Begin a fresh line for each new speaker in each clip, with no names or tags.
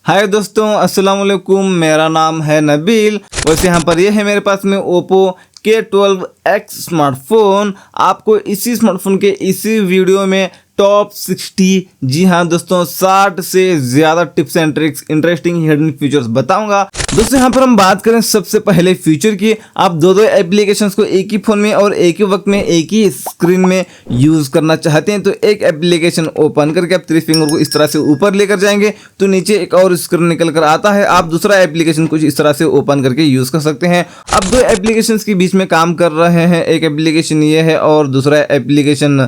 हाय दोस्तों, अस्सलाम वालेकुम। मेरा नाम है नबील। वैसे यहाँ पर ये है मेरे पास में ओप्पो K12X स्मार्टफोन। आपको इसी स्मार्टफोन के इसी वीडियो में टॉप 60, जी हाँ दोस्तों, 60 से ज़्यादा tips and tricks, interesting hidden features बताऊंगा। दोस्तों यहाँ पर हम बात करें सबसे पहले फीचर की। आप दो एप्लीकेशंस को एक ही फ़ोन में और एक ही वक्त में एक ही स्क्रीन में यूज़ करना चाहते हैं तो एक एप्लीकेशन ओपन करके आप 3 फिंगर को इस तरह से ऊपर लेकर जाएंगे तो नीचे एक और स्क्रीन निकल कर आता है। आप दूसरा एप्लीकेशन कुछ इस तरह से ओपन करके यूज़ कर सकते हैं। आप दो एप्लीकेशन के बीच में काम कर रहे हैं, एक एप्लीकेशन ये है और दूसरा एप्लीकेशन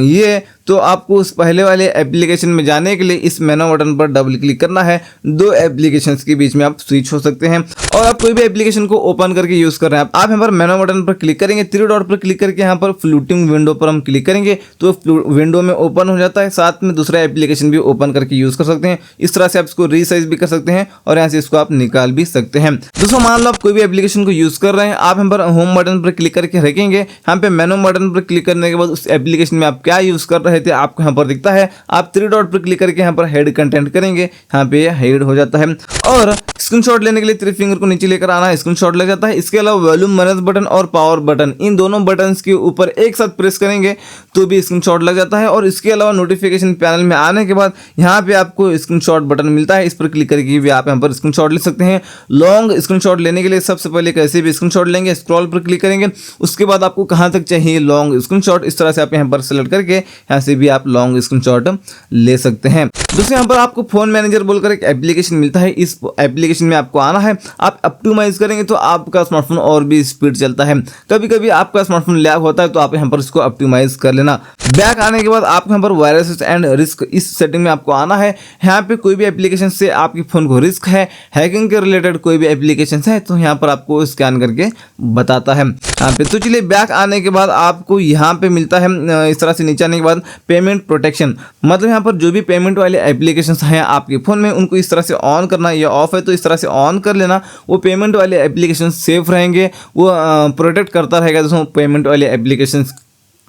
ये, तो आपको उस पहले वाले एप्लीकेशन में जाने के लिए इस मेनू बटन पर डबल क्लिक करना है। दो एप्लीकेशंस के बीच में आप स्विच हो सकते हैं और आप कोई भी एप्लीकेशन को ओपन करके यूज़ कर रहे हैं। आप यहाँ पर मेनू बटन पर क्लिक करेंगे, 3 डॉट पर क्लिक करके यहाँ पर फ्लोटिंग विंडो पर हम क्लिक करेंगे तो विंडो में ओपन हो जाता है। साथ में दूसरा एप्लीकेशन भी ओपन करके यूज़ कर सकते हैं। इस तरह से आप इसको रीसाइज भी कर सकते हैं और यहाँ से इसको आप निकाल भी सकते हैं। दोस्तों मान लो आप कोई भी एप्लीकेशन को यूज़ कर रहे हैं, आप यहाँ पर होम बटन पर क्लिक करके रखेंगे। यहाँ पे मेनू बटन पर क्लिक करने के बाद उस एप्लीकेशन में आप क्या यूज़ कर रहे थे आपको यहाँ पर दिखता है। आप 3 डॉट पर क्लिक करके यहाँ पर हेड कंटेंट करेंगे, यहाँ पे हेड हो जाता है। और स्क्रीनशॉट लेने के लिए 3 फिंगर को नीचे लेकर आना है, स्क्रीनशॉट लग जाता है। इसके अलावा वॉल्यूम मैनेज बटन और पावर बटन, इन दोनों बटन्स के ऊपर एक साथ प्रेस करेंगे तो भी स्क्रीनशॉट लग जाता है। और इसके अलावा नोटिफिकेशन पैनल में आने के बाद यहाँ पे आपको स्क्रीनशॉट बटन मिलता है, इस पर क्लिक करके भी आप यहाँ पर स्क्रीनशॉट ले सकते हैं। लॉन्ग स्क्रीनशॉट लेने के लिए सबसे पहले कैसे भी स्क्रीनशॉट लेंगे, स्क्रॉल पर क्लिक करेंगे, उसके बाद आपको कहाँ तक चाहिए लॉन्ग स्क्रीनशॉट, इस तरह से आप यहाँ पर सेलेक्ट करके यहाँ से भी आप लॉन्ग स्क्रीनशॉट ले सकते हैं। दोस्तों यहाँ पर आपको फोन मैनेजर बोलकर एक एप्लीकेशन मिलता है, इस एप्लीकेशन में आपको आना है। आप ऑप्टिमाइज करेंगे तो आपका स्मार्टफोन और भी स्पीड चलता है। कभी कभी आपका स्मार्टफोन लैग होता है तो आप यहाँ पर इसको ऑप्टिमाइज कर लेना। बैक आने के बाद आपको यहाँ पर वायरस एंड रिस्क, इस सेटिंग में आपको आना है। यहाँ पे कोई भी एप्लीकेशन से आपके फोन को रिस्क है, हैकिंग के रिलेटेड कोई भी एप्लीकेशन है तो यहाँ पर आपको स्कैन करके बताता है यहाँ पे। तो चलिए बैक आने के बाद आपको यहाँ पे मिलता है इस तरह से नीचे आने के बाद पेमेंट प्रोटेक्शन, मतलब यहाँ पर जो भी पेमेंट वाले एप्लीकेशंस हैं आपके फ़ोन में उनको इस तरह से ऑन करना, या ऑफ है तो इस तरह से ऑन कर लेना। वो पेमेंट वाले एप्लीकेशन सेफ रहेंगे, वो प्रोटेक्ट करता रहेगा दोस्तों पेमेंट वाले एप्लीकेशंस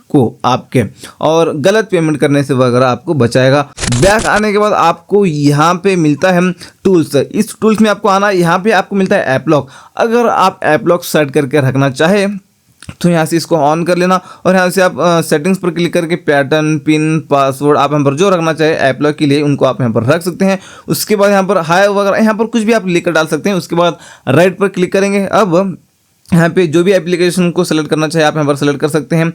को आपके, और गलत पेमेंट करने से वगैरह आपको बचाएगा। बैक आने के बाद आपको यहाँ पे मिलता है टूल्स, इस टूल्स में आपको आना। यहाँ पे आपको मिलता है ऐप लॉक। अगर आप ऐप लॉक सेट करके रखना चाहे तो यहाँ से इसको ऑन कर लेना और यहाँ से आप सेटिंग्स पर क्लिक करके पैटर्न, पिन, पासवर्ड आप यहाँ पर जो रखना चाहे ऐप लॉक के लिए उनको आप यहाँ पर रख सकते हैं। उसके बाद यहाँ पर हाय वगैरह यहाँ पर कुछ भी आप लिख कर डाल सकते हैं। उसके बाद राइट पर क्लिक करेंगे। अब यहाँ पे जो भी एप्लीकेशन को सेलेक्ट करना चाहे आप यहाँ पर सेलेक्ट कर सकते हैं।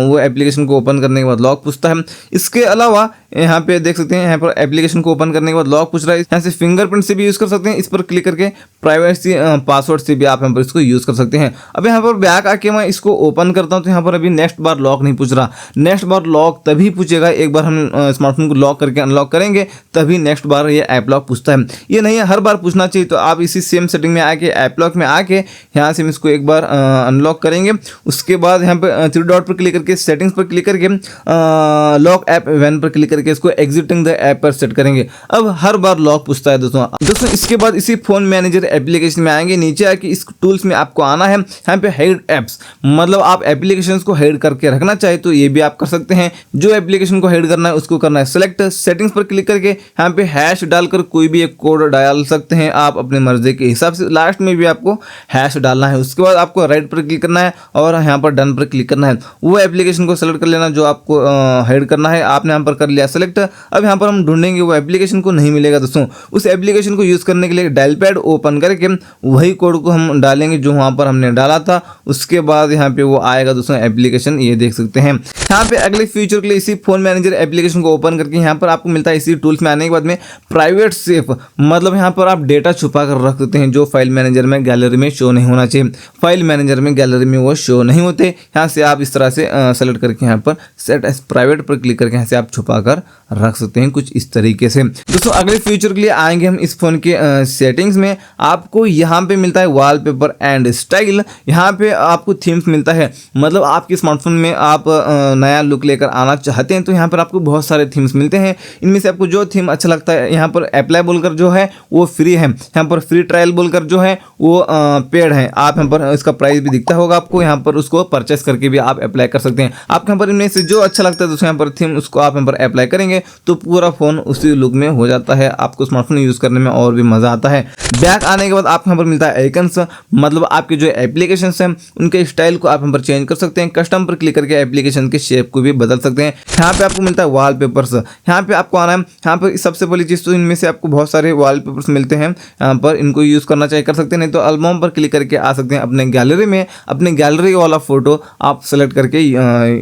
वो एप्लीकेशन को ओपन करने के बाद लॉक पूछता है। इसके अलावा यहाँ पे देख सकते हैं यहाँ पर एप्लीकेशन को ओपन करने के बाद लॉक पूछ रहा है। यहाँ से फिंगरप्रिंट से भी यूज़ कर सकते हैं, इस पर क्लिक करके प्राइवेसी पासवर्ड से भी आप यहाँ पर इसको यूज़ कर सकते हैं। अब यहाँ पर बैक आके मैं इसको ओपन करता हूँ तो यहाँ पर अभी नेक्स्ट बार लॉक नहीं पूछ रहा। नेक्स्ट बार लॉक तभी पूछेगा एक बार हम स्मार्टफोन को लॉक करके अनलॉक करेंगे तभी नेक्स्ट बार ये ऐप लॉक पूछता है। ये नहीं है हर बार पूछना चाहिए। तो आप इसी सेम सेटिंग में आके ऐप लॉक में आके यहाँ से इसको एक बार अनलॉक करेंगे। उसके बाद यहाँ पे 3 डॉट पर क्लिक करके सेटिंग्स पर क्लिक करके लॉक ऐप इवेंट पर क्लिक करके इसको एग्जिटिंग द ऐप पर सेट करेंगे। अब हर बार लॉक पूछता है दोस्तों। इसके बाद इसी फोन मैनेजर एप्लीकेशन में आएंगे, नीचे आके इस टूल्स में आपको आना है। यहाँ पे हाइड एप्स, मतलब आप एप्लीकेशंस को हाइड करके रखना चाहे तो ये भी आप कर सकते हैं। जो एप्लीकेशन को हाइड करना है उसको करना है सेलेक्ट, सेटिंग्स पर क्लिक करके यहाँ पे हैश डालकर कोई भी एक कोड डाल सकते हैं आप अपने मर्जी के हिसाब से। लास्ट में भी आपको हैश डालना है। उसके बाद आपको राइट पर क्लिक करना है और यहाँ पर डन पर क्लिक करना है। वो एप्लीकेशन को सेलेक्ट कर लेना जो आपको हाइड करना है। आपने यहाँ पर कर लिया सेलेक्ट। अब यहाँ पर हम ढूंढेंगे, वो एप्लीकेशन को नहीं मिलेगा दोस्तों। उस एप्लीकेशन को यूज़ करने के लिए डायल पैड ओपन करके वही कोड को हम डालेंगे जो वहाँ पर हमने डाला था। उसके बाद यहाँ पे वो आएगा दोस्तों एप्लीकेशन, ये देख सकते हैं। यहाँ पे अगले फीचर के लिए इसी फोन मैनेजर एप्लीकेशन को ओपन करके यहाँ पर आपको मिलता है इसी टूल्स में आने के बाद में प्राइवेट सेफ, मतलब यहाँ पर आप डेटा छुपा कर रख सकते हैं जो फाइल मैनेजर में गैलरी में शो नहीं होना चाहिए। फाइल मैनेजर में गैलरी में वो शो नहीं होते। यहाँ से आप इस तरह से सेलेक्ट करके यहाँ पर सेट एज प्राइवेट पर क्लिक करके यहाँ से आप छुपा कर रख सकते हैं कुछ इस तरीके से। दोस्तों अगले फीचर के लिए आएंगे हम इस फोन के सेटिंग्स में। आपको यहाँ पे मिलता है वॉलपेपर एंड स्टाइल। यहाँ पे आपको थीम्स मिलता है, मतलब आपके स्मार्टफोन में आप नया लुक लेकर आना चाहते हैं तो यहाँ पर आपको बहुत सारे थीम्स मिलते हैं। इनमें से आपको जो थीम अच्छा लगता है, यहाँ पर अप्लाई बोलकर जो है वो फ्री है, यहाँ पर फ्री ट्रायल बोलकर जो है वो पेड है। आप यहाँ पर इसका प्राइस भी दिखता होगा आपको, यहाँ पर उसको परचेस करके भी आप अप्लाई कर सकते हैं। आपको यहाँ पर इनमें से जो अच्छा लगता है दोस्तों यहाँ पर थीम, उसको आप यहाँ पर अप्लाई करेंगे तो पूरा फोन उसी लुक में हो जाता है, आपको स्मार्टफोन यूज करने में और भी मजा आता है। बैक आने के बाद आपको यहाँ पर मिलता है आइकन्स, मतलब आपके जो एप्लीकेशन हैं उनके स्टाइल को आप यहाँ पर चेंज कर सकते हैं। कस्टम पर क्लिक करके एप्लीकेशन के शेप को भी बदल सकते हैं। यहाँ पे आपको मिलता है वॉलपेपर्स, यहाँ पे आपको आना है। यहाँ पर सबसे पहली चीज तो इनमें से आपको बहुत सारे वॉलपेपर्स मिलते हैं, यहाँ पर इनको यूज करना चाहिए कर सकते हैं, नहीं तो एल्बम पर क्लिक करके आ सकते हैं। अपने गैलरी में अपने गैलरी वाला फोटो आप सेलेक्ट करके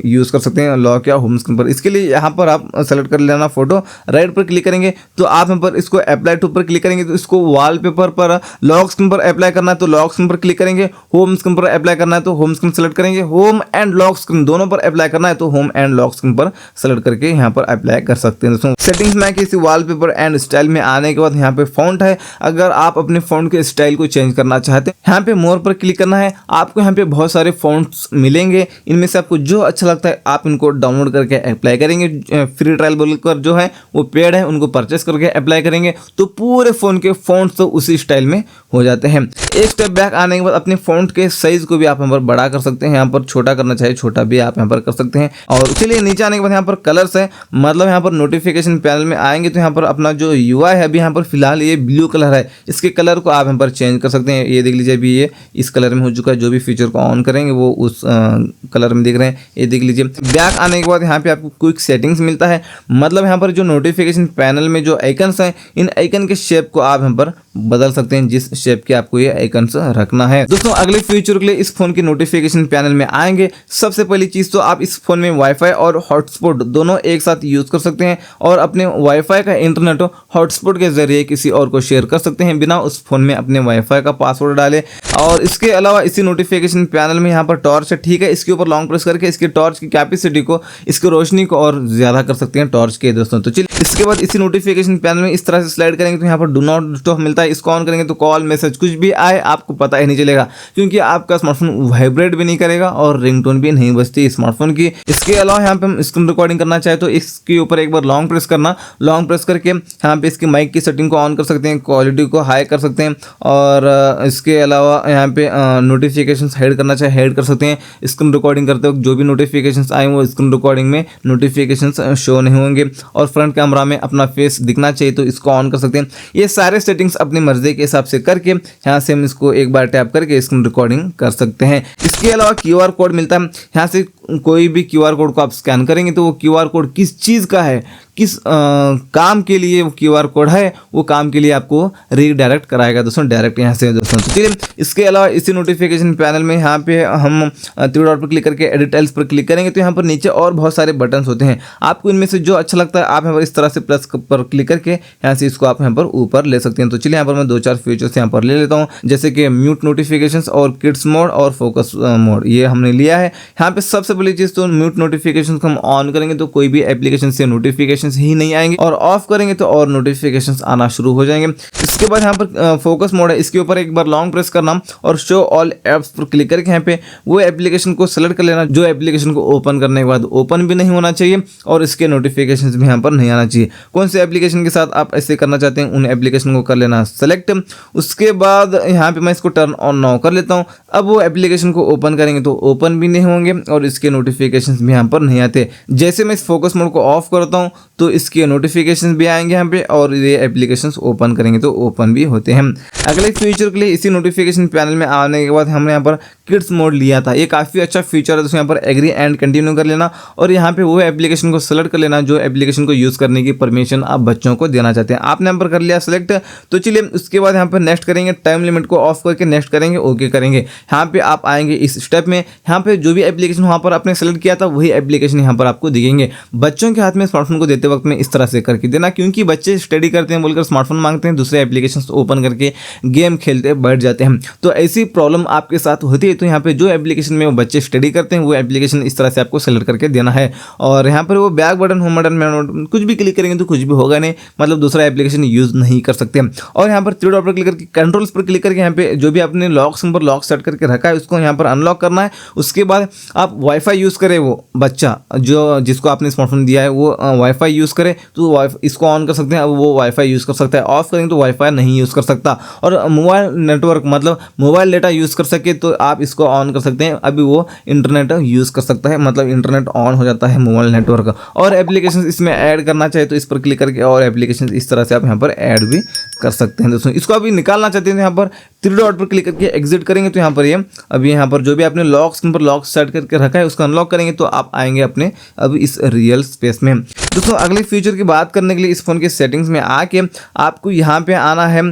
यूज कर सकते हैं लॉक या होम स्क्रीन पर। इसके लिए यहाँ पर आप सेलेक्ट कर लेना फोटो, राइट पर क्लिक करेंगे तो आप यहाँ पर इसको अप्लाई टू पर क्लिक करेंगे तो इसको वॉलपेपर पर लॉक स्क्रीन पर अप्लाई करना है तो लॉक स्क्रीन पर क्लिक करेंगे, होम स्क्रीन पर अप्लाई करना है तो होम स्क्रीन सेलेक्ट करेंगे, होम एंड लॉक स्क्रीन दोनों पर अप्लाई करना है तो होम एंड लॉक स्क्रीन पर सेलेक्ट करके यहाँ पर अप्लाई कर सकते हैं। दोस्तों सेटिंग्स में किसी वॉलपेपर एंड स्टाइल में आने के बाद यहाँ पे फॉन्ट है, अगर आप अपने फॉन्ट के स्टाइल को चेंज करना चाहते हैं यहाँ पे मोर पर क्लिक करना है। आपको यहाँ पे बहुत सारे फॉन्ट्स मिलेंगे, इनमें से आपको जो अच्छा लगता है आप इनको डाउनलोड करके अप्लाई करेंगे। फ्री ट्रायल बोलकर जो है वो पेड है, उनको परचेस करके अप्लाई करेंगे तो पूरे फोन के फॉन्ट्स तो उसी स्टाइल में हो जाते हैं। एक स्टेप बैक आने के बाद अपने फॉन्ट के साइज को भी आप यहाँ पर बड़ा कर सकते हैं, यहाँ पर छोटा करना चाहिए छोटा भी आप यहाँ पर कर सकते हैं। और चलिए नीचे आने के बाद यहाँ पर कलर्स है, मतलब यहाँ पर नोटिफिकेशन पैनल में आएंगे तो यहाँ पर अपना जो यूआई है अभी यहाँ पर फिलहाल ये ब्लू कलर है, इसके कलर को आप यहाँ पर चेंज कर सकते हैं। ये देख लीजिए अभी ये इस कलर में हो चुका है, जो भी फीचर को ऑन करेंगे वो उस कलर में दिख रहे हैं, ये देख लीजिए। बैक आने के बाद यहाँ पे आपको क्विक सेटिंग्स मिलता है, मतलब यहाँ पर जो नोटिफिकेशन पैनल में जो आइकन्स हैं इन आइकन के शेप को आप यहाँ पर बदल सकते हैं, जिस शेप के आपको ये आइकन्स रखना है। दोस्तों अगले फ्यूचर के लिए इस फोन के नोटिफिकेशन पैनल में आएंगे। सबसे पहली चीज तो आप इस फोन में वाईफाई और हॉटस्पॉट दोनों एक साथ यूज कर सकते हैं और अपने वाईफाई का इंटरनेट हॉटस्पॉट के जरिए किसी और को शेयर कर सकते हैं बिना उस फोन में अपने वाईफाई का पासवर्ड डाले। और इसके अलावा इसी नोटिफिकेशन पैनल में यहाँ पर टॉर्च है, ठीक है, इसके ऊपर लॉन्ग प्रेस करके इसकी टॉर्च की कैपेसिटी को, इसकी रोशनी को और ज्यादा कर सकते हैं टॉर्च के दोस्तों। तो चलिए इसके बाद इसी नोटिफिकेशन पैनल में इस तरह से स्लाइड करेंगे तो यहाँ पर डू नॉट डिस्टर्ब मिलता है, इसको ऑन करेंगे तो कॉल मैसेज कुछ भी आए आपको पता ही नहीं चलेगा, क्योंकि आपका स्मार्टफोन वाइब्रेट भी नहीं करेगा और रिंगटोन भी नहीं बजती स्मार्टफोन की। इसके अलावा यहाँ पे हम स्क्रीन रिकॉर्डिंग करना चाहे तो इसके ऊपर एक बार लॉन्ग प्रेस करना, लॉन्ग प्रेस करके यहाँ पे इसकी माइक की सेटिंग को ऑन कर सकते हैं, क्वालिटी को हाई कर सकते हैं और इसके अलावा यहाँ पे नोटिफिकेशन हाइड करना चाहे हाइड कर सकते हैं। स्क्रीन रिकॉर्डिंग करते वक्त जो भी नोटिफिकेशन आए वो स्क्रीन रिकॉर्डिंग में नोटिफिकेशन शो नहीं होंगे और फ्रंट कैमरा में अपना फेस दिखना चाहिए तो इसको ऑन कर सकते हैं। ये सारे सेटिंग्स अपनी मर्जी के हिसाब से करके यहाँ से हम इसको एक बार टैप करके स्क्रीन रिकॉर्डिंग कर सकते हैं। इसके अलावा क्यूआर कोड मिलता है, यहाँ से कोई भी क्यूआर कोड को आप स्कैन करेंगे तो वो क्यूआर कोड किस चीज़ का है, किस काम के लिए वो क्यूआर कोड है, वो काम के लिए आपको रीडायरेक्ट कराएगा दोस्तों डायरेक्ट यहाँ से दोस्तों। तो चलिए इसके अलावा इसी नोटिफिकेशन पैनल में यहाँ पे हम थ्री डॉट पर क्लिक करके एडिट टाइल्स पर क्लिक करेंगे तो यहाँ पर नीचे और बहुत सारे बटन्स होते हैं, आपको इनमें से जो अच्छा लगता है आप यहाँ पर इस तरह से प्लस पर क्लिक करके यहाँ से इसको आप यहाँ पर ऊपर ले सकते हैं। तो चलिए यहाँ पर मैं 2-4 फीचर्स यहाँ पर ले लेता हूँ, जैसे कि म्यूट नोटिफिकेशंस और किड्स मोड और फोकस मोड, ये हमने लिया है। यहाँ पे सबसे पहली चीज़ तो म्यूट नोटिफिकेशंस को हम ऑन करेंगे तो कोई भी एप्लीकेशन से नोटिफिकेशंस ही नहीं आएंगे और ऑफ करेंगे तो और नोटिफिकेशंस आना शुरू हो जाएंगे। इसके बाद यहाँ पर फोकस मोड है, इसके ऊपर एक बार लॉन्ग प्रेस करना और शो ऑल एप्स पर क्लिक करके यहाँ पे वो एप्लीकेशन को सेलेक्ट कर लेना जो एप्लीकेशन को ओपन करने के बाद ओपन भी नहीं होना चाहिए और इसके नोटिफिकेशंस भी यहाँ पर नहीं आना चाहिए। कौन से एप्लीकेशन के साथ आप ऐसे करना चाहते हैं उन एप्लीकेशन को कर लेना सेलेक्ट। उसके बाद यहाँ पे मैं इसको टर्न ऑन नाउ कर लेता हूँ। अब वो एप्लीकेशन को ओपन करेंगे तो ओपन भी नहीं होंगे और इसके नोटिफिकेशंस भी यहाँ पर नहीं आते। जैसे मैं इस फोकस मोड को ऑफ करता हूँ तो इसके नोटिफिकेशंस भी आएंगे यहाँ पे और ये एप्लीकेशंस ओपन करेंगे तो ओपन भी होते हैं। अगले फीचर के लिए इसी नोटिफिकेशन पैनल में आने के बाद हमने यहाँ पर किड्स मोड लिया था, ये काफ़ी अच्छा फीचर है। तो यहाँ पर एग्री एंड कंटिन्यू कर लेना और यहाँ पे वो एप्लीकेशन को सेलेक्ट कर लेना जो एप्लीकेशन को यूज़ करने की परमिशन आप बच्चों को देना चाहते हैं। आपने यहाँ पर कर लिया सेलेक्ट। तो चलिए उसके बाद यहाँ पर नेक्स्ट करेंगे, टाइम लिमिट को ऑफ करके नेक्स्ट करेंगे, ओके करेंगे। यहाँ पे आप आएंगे इस स्टेप में, यहाँ पे जो भी एप्लीकेशन वहाँ पर आपने सेलेक्ट किया था वही एप्लीकेशन यहाँ पर आपको दिखेंगे। बच्चों के हाथ में स्मार्टफोन को देते वक्त में इस तरह से करके देना, क्योंकि बच्चे स्टडी करते हैं बोलकर स्मार्टफोन मांगते हैं, दूसरे एप्लीकेशन ओपन करके गेम खेलते बैठ जाते हैं। तो ऐसी प्रॉब्लम आपके साथ होती है चाहिए तो यहाँ पे जो एप्लीकेशन में वो बच्चे स्टडी करते हैं वो एप्लीकेशन इस तरह से आपको सेलेक्ट करके देना है। और यहाँ पर वो back button, home button, main button कुछ भी क्लिक करेंगे तो कुछ भी होगा नहीं, मतलब दूसरा एप्लीकेशन यूज़ नहीं कर सकते। और यहाँ पर थ्री डॉट पर क्लिक करके कंट्रोल्स पर क्लिक करके यहाँ पे जो भी आपने लॉक सिंबल लॉक सेट करके रखा है उसको यहाँ पर अनलॉक करना है। उसके बाद आप वाईफाई यूज़ करें, वो बच्चा जो जिसको आपने स्मार्टफोन दिया है वो वाईफाई यूज़ करे तो इसको ऑन कर सकते हैं, अब वो वाईफाई यूज़ कर सकता है। ऑफ करेंगे तो वाईफाई नहीं यूज़ कर सकता। और मोबाइल नेटवर्क मतलब मोबाइल डेटा यूज़ कर सके तो आप इसको ऑन कर सकते हैं, अभी वो इंटरनेट यूज़ कर सकता है, मतलब इंटरनेट ऑन हो जाता है मोबाइल नेटवर्क। और एप्लीकेशन इसमें ऐड करना चाहे तो इस पर क्लिक करके और एप्लीकेशन इस तरह से आप यहाँ पर ऐड भी कर सकते हैं दोस्तों। इसको अभी निकालना चाहते हैं तो यहाँ पर थ्री डॉट पर क्लिक करके एग्जिट करेंगे तो यहाँ पर ये अभी यहाँ पर जो भी आपने लॉक स्क्रीन पर लॉक सेट करके रखा है उसको अनलॉक करेंगे तो आप आएंगे अपने अब इस रियल स्पेस में। दोस्तों अगले फीचर की बात करने के लिए इस फोन के सेटिंग्स में आके आपको यहाँ पे आना है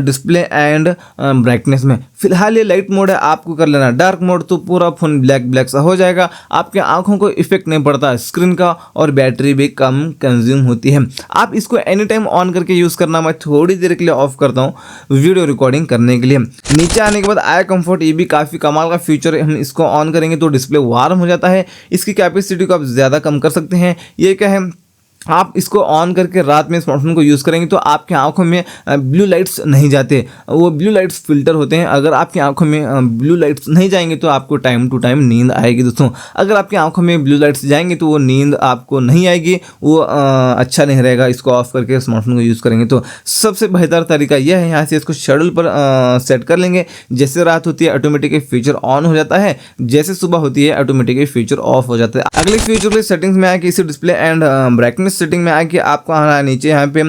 डिस्प्ले एंड ब्राइटनेस में। फिलहाल ये लाइट मोड है, आपको कर लेना डार्क मोड तो पूरा फोन ब्लैक सा हो जाएगा, आपके आंखों को इफेक्ट नहीं पड़ता स्क्रीन का और बैटरी भी कम कंज्यूम होती है। आप इसको एनी टाइम ऑन करके यूज़ करना, मैं थोड़ी देर के लिए ऑफ करता हूँ वीडियो रिकॉर्डिंग करने के लिए। नीचे आने के बाद आई कंफर्ट, ये भी काफ़ी कमाल का फीचर है। हम इसको ऑन करेंगे तो डिस्प्ले वार्म हो जाता है, इसकी कैपेसिटी को आप ज़्यादा कम कर सकते हैं। ये क्या है, आप इसको ऑन करके रात में स्मार्टफोन को यूज़ करेंगे तो आपकी आंखों में ब्लू लाइट्स नहीं जाते, वो ब्लू लाइट्स फिल्टर होते हैं। अगर आपकी आंखों में ब्लू लाइट्स नहीं जाएंगे तो आपको टाइम टू टाइम नींद आएगी दोस्तों। अगर आपकी आंखों में ब्लू लाइट्स जाएंगे तो वो नींद आपको नहीं आएगी, वो अच्छा नहीं रहेगा। इसको ऑफ करके स्मार्टफोन को यूज़ करेंगे तो सबसे बेहतर तरीका यह है, यहाँ से इसको शेड्यूल पर सेट कर लेंगे। जैसे रात होती है ऑटोमेटिक फीचर ऑन हो जाता है, जैसे सुबह होती है ऑटोमेटिक फीचर ऑफ हो जाता है। अगले फीचर के सेटिंग्स में आके इसी डिस्प्ले एंड ब्राइटनेस सेटिंग में आके आपको आना है नीचे यहाँ पे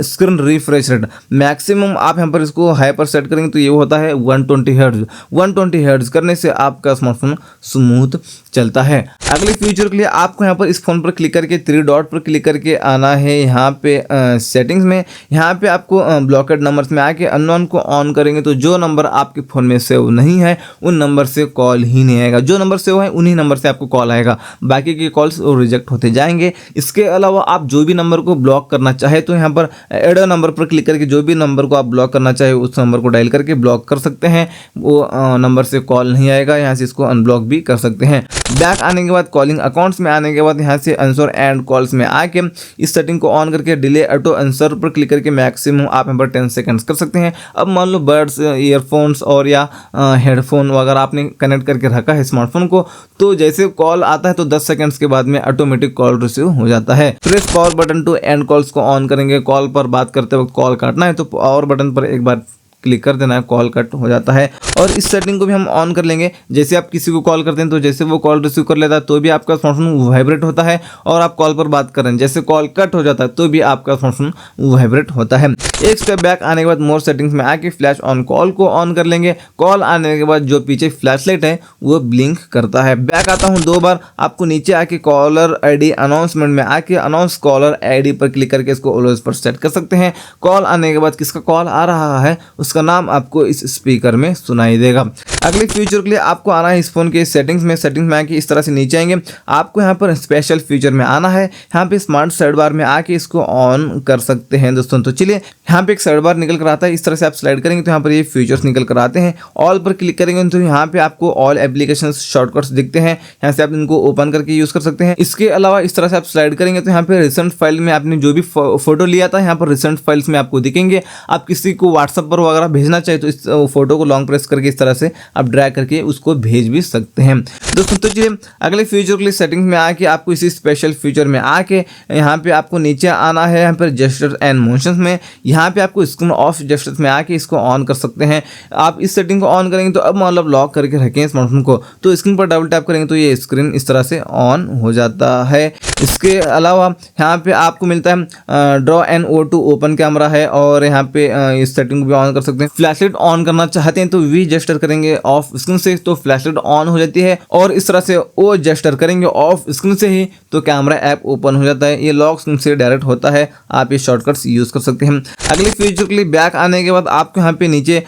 स्क्रीन रिफ्रेश रेट मैक्सिमम, आप यहाँ पर इसको हाई पर सेट करेंगे तो ये होता है 120 हर्ट्ज। 120 हर्ट्ज करने से आपका स्मार्टफोन स्मूथ चलता है। अगले फीचर के लिए आपको यहाँ पर इस फोन पर क्लिक करके थ्री डॉट पर क्लिक करके आना है यहाँ पे सेटिंग्स में। यहाँ पे आपको ब्लॉकेड नंबर्स में आके अननोन को ऑन करेंगे तो जो नंबर आपके फ़ोन में सेव नहीं है उन नंबर से कॉल ही नहीं आएगा, जो नंबर सेव है उन्हीं नंबर से आपको कॉल आएगा, बाकी के कॉल्स रिजेक्ट होते जाएंगे। इसके अलावा आप जो भी नंबर को ब्लॉक करना चाहे तो यहाँ पर ऐड नंबर पर क्लिक करके जो भी नंबर को आप ब्लॉक करना चाहे उस नंबर को डायल करके ब्लॉक कर सकते हैं, वो नंबर से कॉल नहीं आएगा। यहाँ से इसको अनब्लॉक भी कर सकते हैं। बैक आने के बाद कॉलिंग अकाउंट्स में आने के बाद यहाँ से आंसर एंड कॉल्स में आके इस सेटिंग को ऑन करके डिले ऑटो आंसर पर क्लिक करके मैक्सिमम आप यहाँ पर 10 सेकंड्स कर सकते हैं। अब मान लो बर्ड्स, ईयरफोन्स और या हेडफोन वगैरह आपने कनेक्ट करके रखा है स्मार्टफोन को, तो जैसे कॉल आता है तो 10 सेकंड्स के बाद में ऑटोमेटिक कॉल रिसीव हो जाता है। Press power button to end calls को ऑन करेंगे, कॉल पर बात करते वक्त कॉल काटना है तो पावर बटन पर एक बार क्लिक कर देना है, कॉल कट हो जाता है। और इस सेटिंग को भी हम ऑन कर लेंगे, जैसे आप किसी को कॉल करते हैं तो जैसे वो कॉल रिसीव कर लेता है तो भी आपका स्मार्टफोन वाइब्रेट होता है, और आप कॉल पर बात कर रहे हैं जैसे कॉल कट हो जाता है तो भी आपका स्मार्टफोन वाइब्रेट होता है। एक स्टेप बैक आने के बाद मोर सेटिंग्स में आके फ्लैश ऑन कॉल को ऑन कर लेंगे। कॉल आने के बाद जो पीछे फ्लैश लाइट है वो ब्लिंक करता है। बैक आता हूँ 2 बार, आपको नीचे आके कॉलर आईडी अनाउंसमेंट में आके अनाउंस कॉलर आईडी पर क्लिक करके इसको ऑलवेज पर सेट कर सकते हैं। कॉल आने के बाद किसका कॉल आ रहा है उसका नाम आपको इस स्पीकर में सुनाई देगा। अगले फीचर के लिए आपको आना है इस फोन के सेटिंग्स में आके इस तरह से नीचे आएंगे, आपको यहाँ पर स्पेशल फीचर में आना है। यहाँ पे स्मार्ट साइड बार में आके इसको ऑन कर सकते हैं दोस्तों। तो चलिए, यहाँ पे एक साइड बार निकल कर आता है, इस तरह से आप स्लाइड करेंगे तो यहाँ पर ये फीचर्स निकल कर आते हैं। ऑल पर क्लिक करेंगे तो यहाँ पे आपको ऑल एप्लीकेशन शॉर्टकट्स दिखते हैं, यहाँ से आप इनको ओपन करके यूज कर सकते हैं। इसके अलावा इस तरह से आप स्लाइड करेंगे तो यहाँ पे रिसेंट फाइल में आपने जो भी फोटो लिया था यहाँ पर रिसेंट फाइल्स में आपको दिखेंगे। आप किसी को व्हाट्सएप पर वगैरह भेजना चाहे तो इस फोटो को लॉन्ग प्रेस करके इस तरह से आप ड्रैग करके उसको भेज भी सकते हैं दोस्तों। तो चलिए, अगले फीचर के लिए सेटिंग्स में आके आपको इसी स्पेशल फीचर में आके यहाँ पे आपको नीचे आना है, यहाँ पर जेस्चर एंड मोशंस में, यहाँ पे आपको स्क्रीन ऑफ जेस्चर्स में आके इसको ऑन कर सकते हैं। आप इस सेटिंग को ऑन करेंगे तो अब मतलब लॉक करके रखें स्मार्टफोन को तो स्क्रीन पर डबल टैप करेंगे तो ये स्क्रीन इस तरह से ऑन हो जाता है। इसके अलावा यहाँ पे आपको मिलता है draw and O2 open camera है, और यहाँ पे इस सेटिंग को भी ऑन कर सकते हैं। फ्लैशलाइट ऑन करना चाहते हैं तो वी जेस्टर करेंगे ऑफ स्क्रीन से तो फ्लैशलाइट ऑन हो जाती है, और इस तरह से ओ जेस्टर करेंगे ऑफ स्क्रीन से ही तो कैमरा ऐप ओपन हो जाता है। ये लॉक स्क्रीन से डायरेक्ट होता है, आप ये शॉर्टकट्स यूज कर सकते हैं। अगले फीचर के लिए बैक आने के बाद आपको यहाँ पे नीचे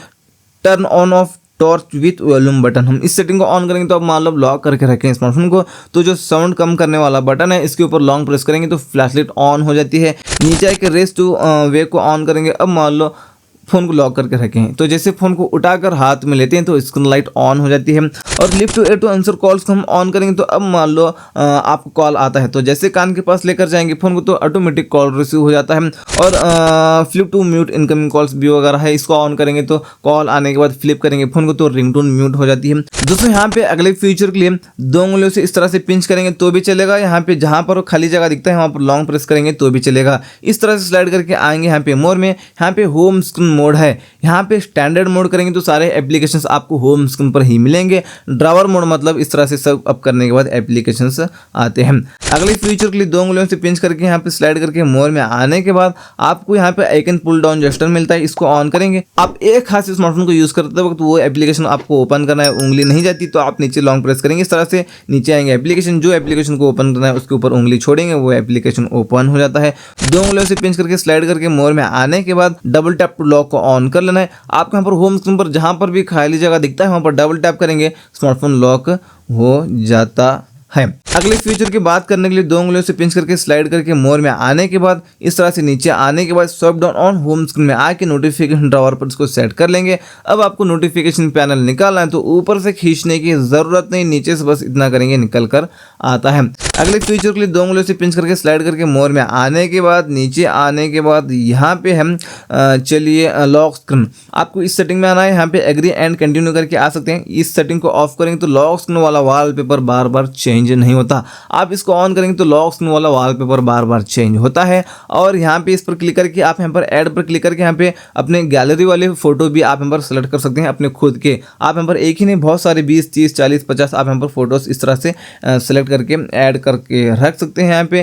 turn on off torch with volume button, हम इस सेटिंग को ऑन करेंगे तो अब मान लो लॉक करके रखें स्मार्टफोन को तो जो साउंड कम करने वाला बटन है इसके ऊपर लॉन्ग प्रेस करेंगे तो फ्लैशलाइट ऑन हो जाती है। नीचे आके रेस टू वे को ऑन करेंगे, अब मान लो फ़ोन को लॉक करके रखें। तो जैसे फ़ोन को उठाकर हाथ में लेते हैं तो स्क्रीन लाइट ऑन हो जाती है। और lift to ear to answer calls को हम ऑन करेंगे तो अब मान लो आपको कॉल आता है, तो जैसे कान के पास लेकर जाएंगे फ़ोन को तो ऑटोमेटिक कॉल रिसीव हो जाता है। और flip to mute incoming calls भी वगैरह है, इसको ऑन करेंगे तो कॉल आने के बाद फ्लिप करेंगे फ़ोन को तो रिंगटोन म्यूट हो जाती है। दोस्तों यहाँ पे अगले फीचर के लिए 2 उंगलियों से इस तरह से पिंच करेंगे तो भी चलेगा। यहाँ पे जहाँ पर खाली जगह दिखता है वहाँ पर लॉन्ग प्रेस करेंगे तो भी चलेगा। इस तरह से स्लाइड करके आएंगे यहाँ पे मोर में, यहाँ पे होम स्क्रीन मोड है, यहाँ पे स्टैंडर्ड मोड करेंगे तो सारे एप्लीकेशंस आपको होम स्क्रीन पर ही मिलेंगे। ड्रावर मोड मतलब इस तरह से सब अप करने के बाद एप्लीकेशंस आते हैं। अगले फीचर के लिए 2 उंगलियों से पिंच करके यहाँ पे स्लाइड करके मोर में आने के बाद आपको यहाँ पे आइकन पुल डाउन जेस्चर मिलता है, इसको ऑन करेंगे। आप एक हाथ से स्मार्टफोन को यूज़ करते वक्त वो एप्लीकेशन आपको ओपन करना है, उंगली नहीं जाती तो आप नीचे लॉन्ग प्रेस करेंगे, इस तरह से नीचे आएंगे एप्लीकेशन, जो एप्लीकेशन को ओपन करना है उसके ऊपर उंगली छोड़ेंगे वो एप्लीकेशन ओपन हो जाता है। 2 उंगलियों से पिंच करके स्लाइड करके मोर में आने के बाद डबल टैप टू लॉक को ऑन कर लेना है। आपको यहाँ पर होम स्क्रीन पर जहाँ पर भी खाली जगह दिखता है वहाँ पर डबल टैप करेंगे, स्मार्टफोन लॉक हो जाता है। अगले फीचर की बात करने के लिए 2 उंगलियों से पिंच करके स्लाइड करके मोर में आने के बाद इस तरह से नीचे आने के बाद swipe down on home screen में आके नोटिफिकेशन ड्रॉवर पर इसको सेट कर लेंगे। अब आपको नोटिफिकेशन पैनल निकालना है तो ऊपर से खींचने की ज़रूरत नहीं, नीचे से बस इतना करेंगे निकल कर आता है। अगले फीचर के लिए 2 उंगलियों से पिंच करके स्लाइड करके मोर में आने के बाद नीचे आने के बाद यहाँ पे हम चलिए लॉक स्क्रीन, आपको इस सेटिंग में आना है, यहाँ पे एग्री एंड कंटिन्यू करके आ सकते हैं। इस सेटिंग को ऑफ करेंगे तो लॉक स्क्रीन वाला वॉलपेपर बार बार चेंज नहीं होता। आप इसको ऑन करेंगे तो लॉक स्क्रीन वाला वॉलपेपर बार बार चेंज होता है। और यहाँ पे इस पर क्लिक करके आप यहाँ पर ऐड पर क्लिक करके यहाँ पे अपने गैलरी वाले फोटो भी आप यहाँ पर सेलेक्ट कर सकते हैं अपने खुद के। आप यहाँ पर एक ही नहीं बहुत सारे 20, 30, 40, 50 आप यहाँ पर फोटोज इस तरह से सेलेक्ट करके ऐड करके रख सकते हैं। यहाँ पे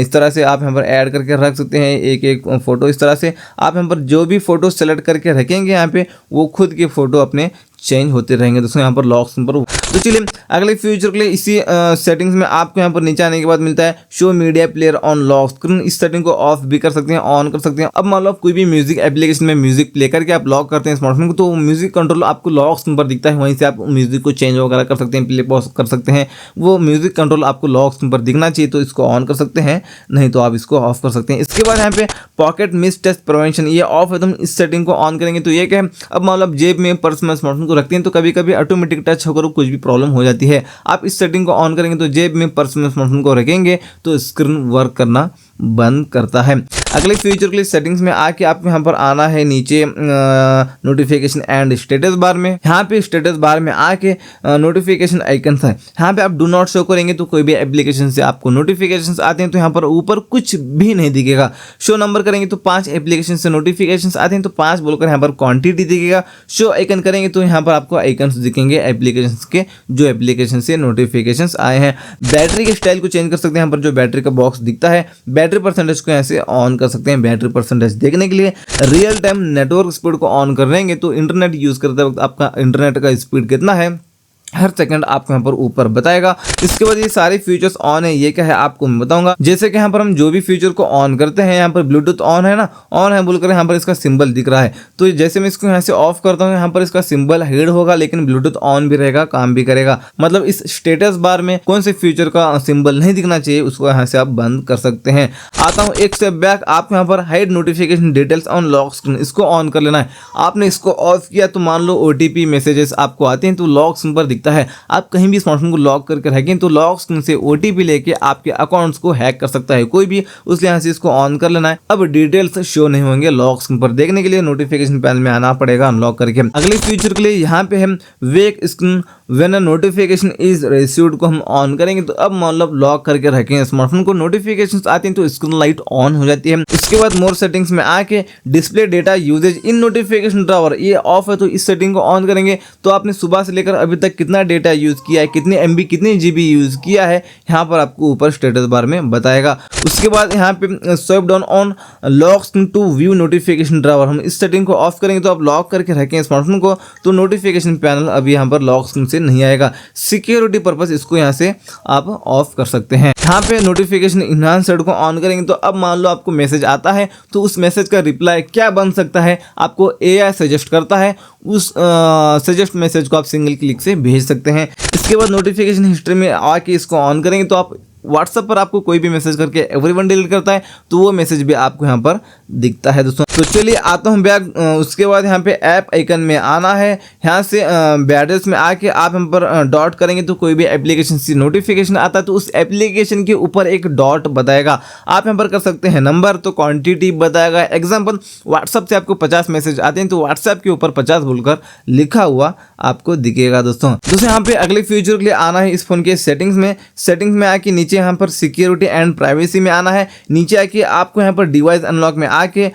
इस तरह से आप यहाँ पर ऐड करके रख सकते हैं एक एक फोटो। इस तरह से आप यहाँ पर जो भी फोटो सेलेक्ट करके रखेंगे यहाँ पे वो खुद के फोटो अपने चेंज होते रहेंगे दोस्तों यहाँ पर लॉक स्क्रीन पर। तो चलिए अगले फ्यूचर के लिए इसी सेटिंग्स में आपको यहाँ पर नीचे आने के बाद मिलता है show media player on lock screen. इस सेटिंग को ऑफ भी कर सकते हैं, ऑन कर सकते हैं। अब मान लो आप कोई भी म्यूजिक एप्लीकेशन में म्यूजिक प्ले करके आप लॉक करते हैं स्मार्टफोन को तो म्यूजिक कंट्रोल आपको लॉक स्क्रीन पर दिखता है, वहीं से आप म्यूजिक को चेंज वगैरह कर सकते हैं, प्ले पॉज कर सकते हैं। वो म्यूजिक कंट्रोल आपको लॉक स्क्रीन पर दिखना चाहिए तो इसको ऑन कर सकते हैं, नहीं तो आप इसको ऑफ कर सकते हैं। इसके बाद यहाँ पे पॉकेट मिस टेस्ट प्रिवेंशन ये ऑफ है, तो हम इस सेटिंग को ऑन करेंगे तो ये क्या है, अब मान लो आप जेब में पर्स में स्मार्टफोन को रखते हैं तो कभी कभी ऑटोमेटिक टच होकर कुछ भी प्रॉब्लम हो जाती है। आप इस सेटिंग को ऑन करेंगे तो जेब में पर्स में स्मार्टफोन को रखेंगे तो स्क्रीन वर्क करना बंद करता है। अगले फीचर के लिए सेटिंग्स में आके आपको यहाँ पर आना है नीचे नोटिफिकेशन एंड स्टेटस बार में। यहाँ पे स्टेटस बार में आके नोटिफिकेशन आइकन है, यहाँ पे आप डू नॉट शो करेंगे तो कोई भी एप्लीकेशन से आपको नोटिफिकेशंस आते हैं तो यहाँ पर ऊपर कुछ भी नहीं दिखेगा। शो नंबर करेंगे तो 5 एप्लीकेशन से नोटिफिकेशंस आते हैं तो 5 बोलकर यहाँ पर क्वांटिटी दिखेगा। शो आइकन करेंगे तो यहाँ पर आपको आइकन्स दिखेंगे एप्लीकेशन के, जो एप्लीकेशन से नोटिफिकेशन आए हैं। बैटरी के स्टाइल को चेंज कर सकते हैं, यहाँ पर जो बैटरी का बॉक्स दिखता है बैटरी परसेंटेज को यहाँ से ऑन कर सकते हैं। बैटरी परसेंटेज देखने के लिए रियल टाइम नेटवर्क स्पीड को ऑन कर लेंगे तो इंटरनेट यूज करते वक्त आपका इंटरनेट का स्पीड कितना है हर सेकंड आपको यहाँ पर ऊपर बताएगा। इसके बाद ये सारे फीचर्स ऑन है, ये क्या है आपको मैं बताऊंगा। जैसे कि यहाँ पर हम जो भी फीचर को ऑन करते हैं, यहाँ पर ब्लूटूथ ऑन है ना, ऑन है बोलकर यहाँ पर इसका सिंबल दिख रहा है। तो जैसे मैं इसको यहाँ से ऑफ करता हूँ यहाँ पर इसका सिंबल हिड होगा लेकिन ब्लूटूथ ऑन भी रहेगा, काम भी करेगा। मतलब इस स्टेटस बार में कौन से फीचर का सिंबल नहीं दिखना चाहिए उसको यहाँ से आप बंद कर सकते हैं। आता हूँ एक स्टेप बैक, आप यहाँ पर hide notification details on lock screen, इसको ऑन कर लेना है। आपने इसको ऑफ किया तो मान लो OTP मैसेजेस आपको आते हैं तो लॉक स्क्रीन पर है। आप कहीं भी स्मार्टफोन को लॉक करके रखें तो लॉक स्क्रीन से OTP लेके आपके अकाउंट्स को हैक कर सकता है कोई भी, इसलिए यहाँ से इसको ऑन कर लेना है। अब डिटेल्स शो नहीं होंगे लॉक स्क्रीन पर, देखने के लिए नोटिफिकेशन पैनल में आना पड़ेगा अनलॉक करके। अगले फीचर के लिए यहाँ पे हम wake screen when a notification is received को हम ऑन करेंगे तो अब मान लो लॉक करके रखें स्मार्टफोन को, नोटिफिकेशंस आती हैं तो स्क्रीन लाइट ऑन हो जाती है। उसके बाद मोर सेटिंग्स में आके display data usage in notification drawer ये ऑफ है, तो इस सेटिंग को ऑन करेंगे तो आपने सुबह से लेकर अभी तक कितना डेटा यूज किया है, कितने MB कितने GB यूज किया है, यहाँ पर आपको ऊपर स्टेटस बार में बताएगा। उसके बाद यहाँ पे swipe down on lock screen to view notification drawer, हम इस सेटिंग को ऑफ करेंगे तो आप लॉक करके रखें स्मार्टफोन को तो नोटिफिकेशन पैनल अभी यहाँ पर लॉक स्क्रीन से नहीं आएगा। सिक्योरिटी पर्पस इसको यहाँ से आप ऑफ कर सकते हैं। यहाँ पे नोटिफिकेशन इन्हांस्ड को ऑन करेंगे तो अब मान लो आपको मैसेज आता है तो उस मैसेज का रिप्लाई क्या बन सकता है, आपको AI सजेस्ट करता है, उस सजेस्ट मैसेज को आप सिंगल क्लिक से भेज सकते हैं। इसके बाद नोटिफिकेशन हिस्ट्री में आके इसको ऑन करेंगे तो आप व्हाट्सएप पर आपको कोई भी मैसेज करके एवरीवन डिलीट करता है तो वो मैसेज भी आपको यहाँ पर दिखता है दोस्तों। तो चलिए आता हूँ बैक। उसके बाद यहाँ पे ऐप आइकन में आना है, यहाँ से बैटर्स में आके आप यहाँ पर डॉट करेंगे तो कोई भी एप्लीकेशन से नोटिफिकेशन आता है तो उस एप्लीकेशन के ऊपर एक डॉट बताएगा। आप यहाँ पर कर सकते हैं नंबर, तो क्वांटिटी बताएगा। एग्जाम्पल व्हाट्सएप से आपको 50 मैसेज आते हैं तो व्हाट्सएप के ऊपर 50 बोलकर लिखा हुआ आपको दिखेगा दोस्तों। यहाँ पे अगले फीचर के लिए आना है इस फोन के सेटिंग्स में आके नीचे यहाँ पर सिक्योरिटी एंड प्राइवेसी में आना है। नीचे आके आपको यहाँ पर डिवाइस अनलॉक में आके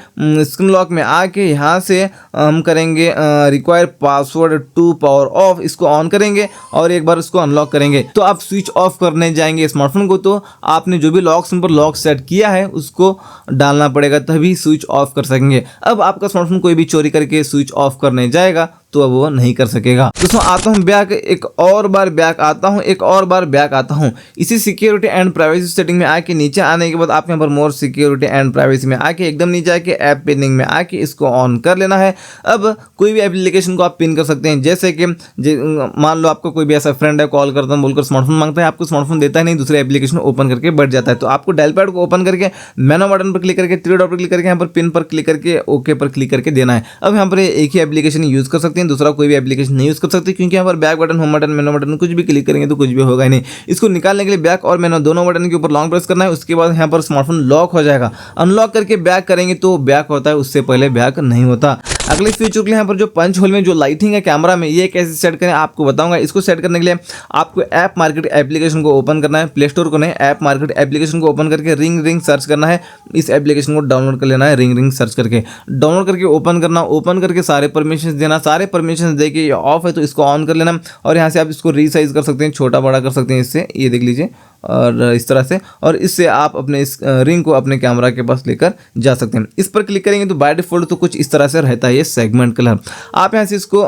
स्क्रीन लॉक में आके यहाँ से हम करेंगे require password to power off, इसको ऑन करेंगे और एक बार इसको अनलॉक करेंगे तो आप स्विच ऑफ करने जाएंगे स्मार्टफोन को, तो आपने जो भी लॉक सिंबल लॉक सेट किया है उसको डालना पड़ेगा तभी स्विच ऑफ कर सकेंगे। अब आपका स्मार्टफोन कोई भी चोरी करके स्विच ऑफ करने जाएगा तो अब वो नहीं कर सकेगा। दोस्तों आता हूँ बैक, एक और बार बैक आता हूँ इसी सिक्योरिटी एंड प्राइवेसी सेटिंग में आके नीचे आने के बाद आप यहाँ पर मोर सिक्योरिटी एंड प्राइवेसी में आके एकदम नीचे आके ऐप पिनिंग में आके इसको ऑन कर लेना है। अब कोई भी एप्लीकेशन को आप पिन कर सकते हैं, जैसे कि मान लो आपको कोई भी ऐसा फ्रेंड है, कॉल करता हूँ बोलकर स्मार्टफोन मांगता है, आपको स्मार्टफोन देता है नहीं, दूसरे एप्लीकेशन ओपन करके बैठ जाता है, तो आपको डायल पैड को ओपन करके मेनू बटन पर क्लिक करके 3 डॉट पर क्लिक करके यहाँ पर पिन पर क्लिक करके ओके पर क्लिक करके देना है। अब यहाँ पर एक ही एप्लीकेशन यूज कर सकते हैं, दूसरा कोई भी एप्लीकेशन नहीं यूज कर सकते, क्योंकि यहाँ पर बैक बटन, होम बटन, मेनू बटन कुछ भी क्लिक करेंगे तो कुछ भी होगा ही नहीं। इसको निकालने के लिए बैक और मेनू दोनों बटन के ऊपर लॉन्ग प्रेस करना है, उसके बाद यहाँ पर स्मार्टफोन लॉक हो जाएगा। अनलॉक करके बैक करेंगे तो बैक होता है, उससे पहले बैक नहीं होता। अगले फीचर के लिए यहाँ पर जो पंच होल में जो लाइटिंग है कैमरा में, ये कैसे सेट करें आपको बताऊंगा। इसको सेट करने के लिए आपको ऐप मार्केट एप्लीकेशन को ओपन करना है, प्ले स्टोर को नहीं, ऐप मार्केट एप्लीकेशन को ओपन करके रिंग सर्च करना है। इस एप्लीकेशन को डाउनलोड कर लेना है, रिंग सर्च करके डाउनलोड करके ओपन करना, ओपन करके सारे परमिशन देना, सारे परमिशन देके ये ऑफ है तो इसको ऑन कर लेना। और यहाँ से आप इसको रीसाइज कर सकते हैं, छोटा बड़ा कर सकते हैं इससे, ये देख लीजिए, और इस तरह से, और इससे आप अपने इस रिंग को अपने कैमरा के पास लेकर जा सकते हैं। इस पर क्लिक करेंगे तो बाय डिफॉल्ट तो कुछ इस तरह से रहता है ये सेगमेंट कलर। आप यहाँ से इसको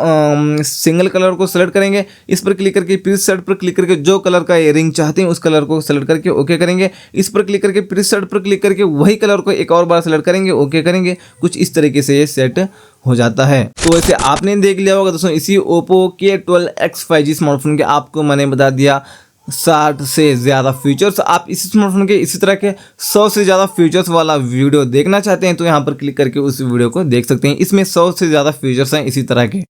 सिंगल कलर को सेलेक्ट करेंगे, इस पर क्लिक करके प्रीसेट पर क्लिक करके जो कलर का ये रिंग चाहते हैं उस कलर को सेलेक्ट करके ओके करेंगे। इस पर क्लिक करके प्रीसेट पर क्लिक करके वही कलर को एक और बार सेलेक्ट करेंगे, ओके करेंगे। कुछ इस तरीके से ये सेट हो जाता है। तो वैसे आपने देख लिया होगा दोस्तों, इसी Oppo K12X 5G स्मार्टफोन के आपको मैंने बता दिया 60 से ज़्यादा फीचर्स। आप इस स्मार्टफोन के इसी तरह के 100 से ज़्यादा फीचर्स वाला वीडियो देखना चाहते हैं तो यहाँ पर क्लिक करके उस वीडियो को देख सकते हैं। इसमें 100 से ज़्यादा फीचर्स हैं इसी तरह के।